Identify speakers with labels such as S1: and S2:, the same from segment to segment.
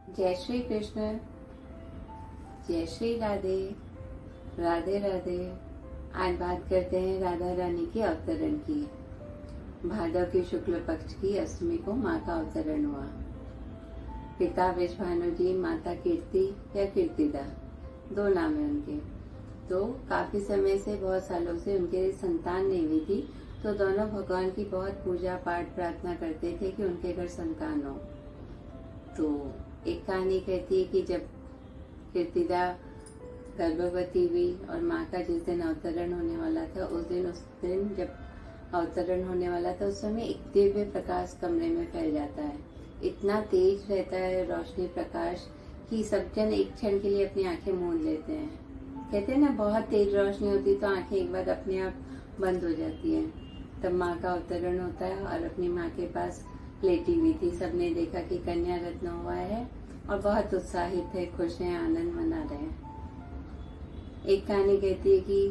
S1: जय श्री कृष्ण, जय श्री राधे, राधे राधे। आज बात करते हैं राधा रानी के अवतरण की। भादव के शुक्ल पक्ष की अष्टमी को माँ का अवतरण हुआ। पिता वृषभानु जी, माता कीर्ति या कीर्तिदा, दो नाम है उनके। तो काफी समय से, बहुत सालों से उनके संतान नहीं हुई थी, तो दोनों भगवान की बहुत पूजा पाठ प्रार्थना करते थे कि उनके घर संतान हो। तो एक कहानी कहती है कि जब कीर्तिदा गर्भवती हुई और माँ का जिस दिन अवतरण होने वाला था, उस दिन जब अवतरण होने वाला था, उस समय एक दिव्य प्रकाश कमरे में फैल जाता है। इतना तेज रहता है रोशनी प्रकाश कि सब जन एक क्षण के लिए अपनी आंखें मूंद लेते हैं। कहते हैं ना, बहुत तेज रोशनी होती तो आंखें एक बार अपने आप बंद हो जाती है। तब माँ का अवतरण होता है और अपनी माँ के पास लेटी हुई थी। सबने देखा कि कन्या रत्न हुआ है और बहुत उत्साहित है, खुश हैं, आनंद मना रहे हैं। एक कहानी कहती है कि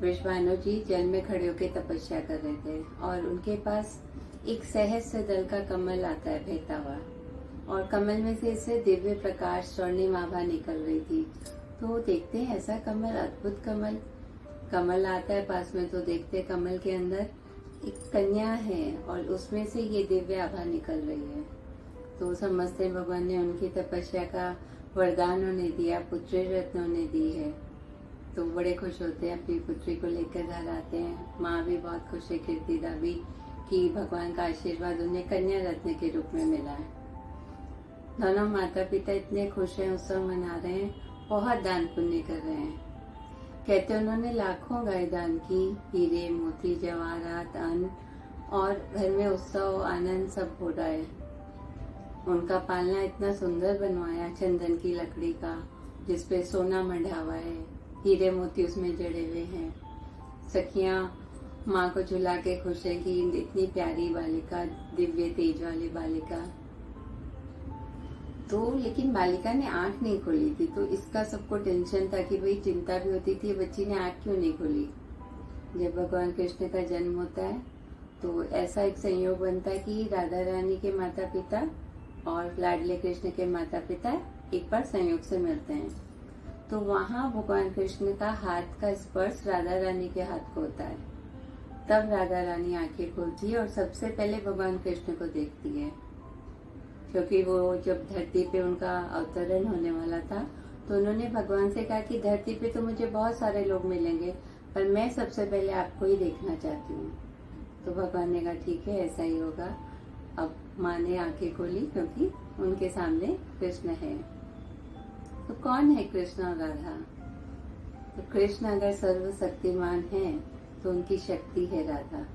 S1: वृषभानु जी जल में खड़े होकर तपस्या कर रहे थे और उनके पास एक सहस्त्र दल का कमल आता है बहता हुआ, और कमल में से इससे दिव्य प्रकाश, स्वर्णिम आभा निकल रही थी। तो देखते हैं ऐसा कमल, अद्भुत कमल आता है पास में, तो देखते कमल के अंदर एक कन्या है और उसमें से ये दिव्य आभा निकल रही है। तो समझते भगवान ने उनकी तपस्या का वरदान उन्हें दिया, पुत्री रत्न उन्हें दी है। तो बड़े खुश होते हैं, अपनी पुत्री को लेकर घर आते हैं। माँ भी बहुत खुश है, कीर्तिदा भी, कि भगवान का आशीर्वाद उन्हें कन्या रत्न के रूप में मिला है। दोनों माता पिता इतने खुश हैं, उत्सव मना रहे हैं, बहुत दान पुण्य कर रहे हैं। कहते उन्होंने लाखों गाय दान की, हीरे मोती जवाहरात अन्न, और घर में उत्सव आनंद सब हो रहा है। उनका पालना इतना सुंदर बनवाया, चंदन की लकड़ी का, जिसपे सोना मढ़ा हुआ है, हीरे मोती उसमें जड़े हुए हैं। सखियां माँ को झुला के खुश है कि इतनी प्यारी बालिका, दिव्य तेज वाली बालिका। तो लेकिन बालिका ने आंख नहीं खोली थी, तो इसका सबको टेंशन था कि भाई चिंता भी होती थी, बच्ची ने आंख क्यों नहीं खोली। जब भगवान कृष्ण का जन्म होता है तो ऐसा एक संयोग बनता है कि राधा रानी के माता पिता और लाडले कृष्ण के माता पिता एक बार संयोग से मिलते हैं। तो वहाँ भगवान कृष्ण का हाथ का स्पर्श राधा रानी के हाथ को होता है। तब राधा रानी आंखें खोलती है और सबसे पहले भगवान कृष्ण को देखती है, क्योंकि वो जब धरती पे उनका अवतरण होने वाला था तो उन्होंने भगवान से कहा कि धरती पे तो मुझे बहुत सारे लोग मिलेंगे, पर मैं सबसे पहले आपको ही देखना चाहती हूँ। तो भगवान ने कहा ठीक है, ऐसा ही होगा। अब माँ ने आंखें खोली क्योंकि उनके सामने कृष्ण है। तो कौन है कृष्ण और राधा? तो कृष्ण अगर सर्वशक्तिमान है तो उनकी शक्ति है राधा।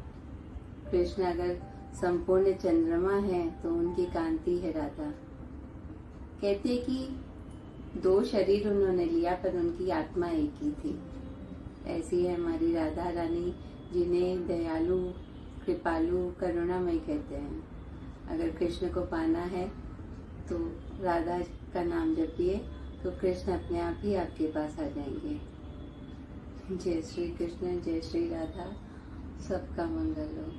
S1: कृष्ण अगर संपूर्ण चंद्रमा है तो उनकी कांति है राधा। कहते कि दो शरीर उन्होंने लिया पर उनकी आत्मा एक ही थी। ऐसी है हमारी राधा रानी, जिन्हें दयालु, कृपालु, करुणामयी कहते हैं। अगर कृष्ण को पाना है तो राधा का नाम जपिए, तो कृष्ण अपने आप ही आपके पास आ जाएंगे। जय श्री कृष्ण, जय श्री राधा, सबका मंगल हो।